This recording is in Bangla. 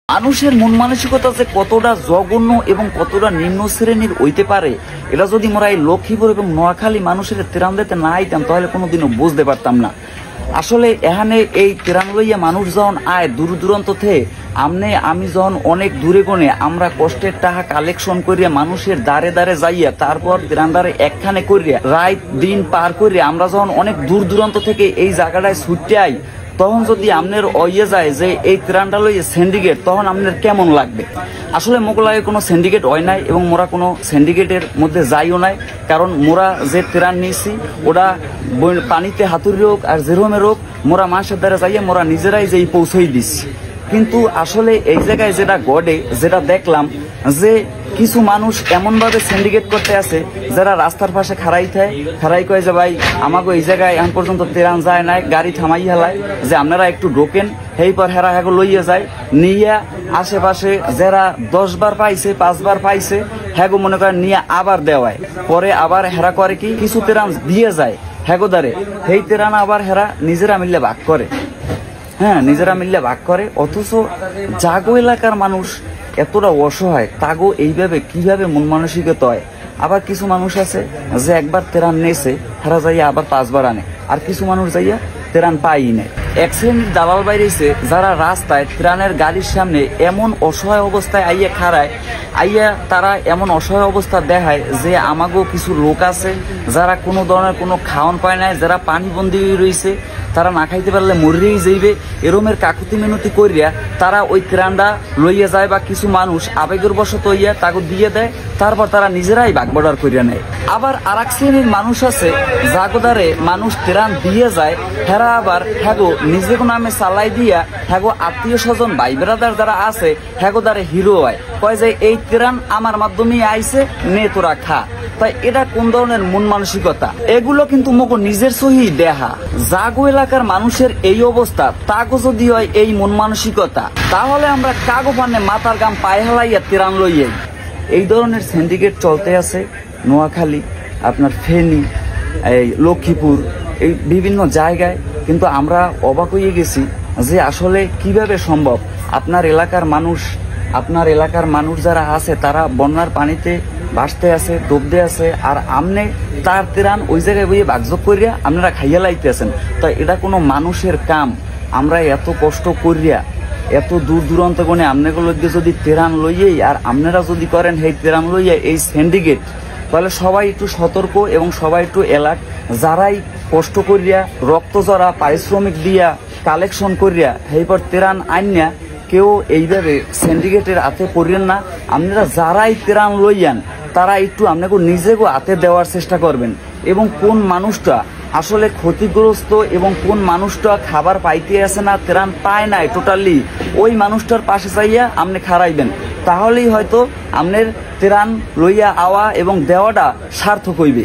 মানুষের মন মানসিকতা যে কতটা জঘন্য এবং কতটা নিম্ন শ্রেণীর হইতে পারে এটা যদি মোরা এই লক্ষ্মীপুর এবং নোয়াখালী মানুষের ত্রাণ দিতে না আইতাম তাহলে কোনোদিনও বুঝতে পারতাম না। আসলে এখানে এই ত্রাণ লইয়া মানুষ যখন আয় দূর দূরান্ত থেকে আমি যখন অনেক দূরে গনে আমরা কষ্টের টাকা কালেকশন করিয়া মানুষের দ্বারে দ্বারে যাইয়া তারপর ত্রাণদারে একখানে করিয়া রাত দিন পার করিয়া আমরা যখন অনেক দূর দূরান্ত থেকে এই জায়গাটায় ছুটতে আই তখন যদি আপনার অইয়ে যায় যে এই ত্রাণটা লইয়ে সিন্ডিকেট তখন আপনার কেমন লাগবে। আসলে মোগলায় কোনো সিন্ডিকেট হয় নাই এবং মোরা কোনো সিন্ডিকেটের মধ্যে যাইও নাই, কারণ মোরা যে ত্রাণ নিয়েছি ওটা পানিতে হাতুড়ি হোক আর যেরকমের হোক মোরা মানুষের দ্বারা যাইয়া মোরা নিজেরাই যেই পৌঁছই দিচ্ছি। কিন্তু আসলে এই জায়গায় যেটা গড়ে যেটা দেখলাম যে কিছু মানুষ এমন ভাবে সিন্ডিকেট করতে আছে যারা রাস্তার পাশে খাড়াই কয় যে ভাই আমাকে এই জায়গায় এখন পর্যন্ত ত্রাণ যায় নাই, গাড়ি থামাই হেলায় যে আপনারা একটু ঢোকেন, এই পর হেরা হ্যাগো লইয়া যায় নিয়ে আশেপাশে যারা 10 বার পাইছে 5 বার পাইছে হ্যাগো মনে করেন নিয়ে আবার দেওয়ায় পরে আবার হেরা করে কি কিছু ত্রাণ দিয়ে যায় হ্যাগোদারে, সেই ত্রাণ আবার হেরা নিজেরা মিললে ভাগ করে। নিজেরা মিললে ভাগ করে, অথচ জাগো এলাকার মানুষ এতটা অসহায় তাগো এইভাবে কিভাবে মন মানসিকতা হয়। আবার কিছু মানুষ আছে যে একবার ত্রাণ নেছে হেরা যাইয়া আবার 5 বার আনে, আর কিছু মানুষ যাইয়া ত্রাণ পাই নেয়। এক শ্রেণীর দালাল বাইরেছে যারা রাস্তায় ত্রাণের গাড়ির সামনে এমন অসহায় অবস্থায় আইয়া খাড়ায়, তারা এমন অসহায় অবস্থা দেখায় যে আমাগো কিছু লোক আছে যারা কোনো ধরনের কোনো খাওয়ান পায় নাই, যারা পানি বন্দী রয়েছে, তারা না খাইতে পারলে মরেই যাইবে, এরমের কাকুতি মিনতি করিয়া তারা ওই ত্রাণটা লইয়া যায় বা কিছু মানুষ আবেগের বশত হইয়া তাকে দিয়ে দেয়, তারপর তারা নিজেরাই ভাগবডার করিয়া নেয়। আবার আর এক শ্রেণীর মানুষ আছে জাগোদারে মানুষ ত্রাণ দিয়ে যায়, হেরা আবার হ্যাগো নিজের নামে চালাই দিয়া হ্যাগো আত্মীয় স্বজন ভাই বেড়াদার যারা আছে হ্যাগোদারে হিরো হয়, কয় যে এই ত্রাণ আমার মাধ্যমে আইছে নে তোরা খা। তাই এটা কোন ধরনের মন মানসিকতা? এগুলো কিন্তু মগো নিজের সহি দেহা। জাগো এলাকার মানুষের এই অবস্থা, তাগো যদি হয় এই মন মানসিকতা, তাহলে আমরা কাগো পানে মাথার গাম পায়ে হালাইয়া ত্রাণ লইয়াই। এই ধরনের সিন্ডিকেট চলতে আছে নোয়াখালী, আপনার ফেনী, এই লক্ষ্মীপুর, এই বিভিন্ন জায়গায়। কিন্তু আমরা অবাক হয়ে গেছি যে আসলে কিভাবে সম্ভব। আপনার এলাকার মানুষ যারা আছে তারা বন্যার পানিতে ভাসতে আছে, ডুবতে আছে, আর আমনে তার ত্রাণ ওই জায়গায় বইয়ে ভাগযোগ করিয়া আপনারা খাইয়া লাইতেছেন। তো এটা কোনো মানুষের কাম? আমরা এত কষ্ট করিয়া এত দূর দূরান্ত গনে আমনেগুলো যদি ত্রাণ লইয়েই আর আপনারা যদি করেন এই ত্রাণ লইয়া এই সিন্ডিকেট, তাহলে সবাই একটু সতর্ক এবং সবাই একটু এলাক। যারাই কষ্ট করিয়া রক্ত জরা পারিশ্রমিক দিয়া কালেকশন করিয়া এইপর ত্রাণ আইনা কেউ এইভাবে সিন্ডিকেটের হাতে পড়েন না। আপনারা যারাই ত্রাণ লইয়ান তারা একটু আপনাকে নিজেকে হাতে দেওয়ার চেষ্টা করবেন, এবং কোন মানুষটা আসলে ক্ষতিগ্রস্ত এবং কোন মানুষটা খাবার পাইতে আসে না, ত্রাণ পায় নাই টোটালি, ওই মানুষটার পাশে চাইয়া আপনি খাড়াইবেন, তাহলেই হয়তো আপনার ত্রাণ লইয়া আওয়া এবং দেওয়াটা সার্থক হইবে।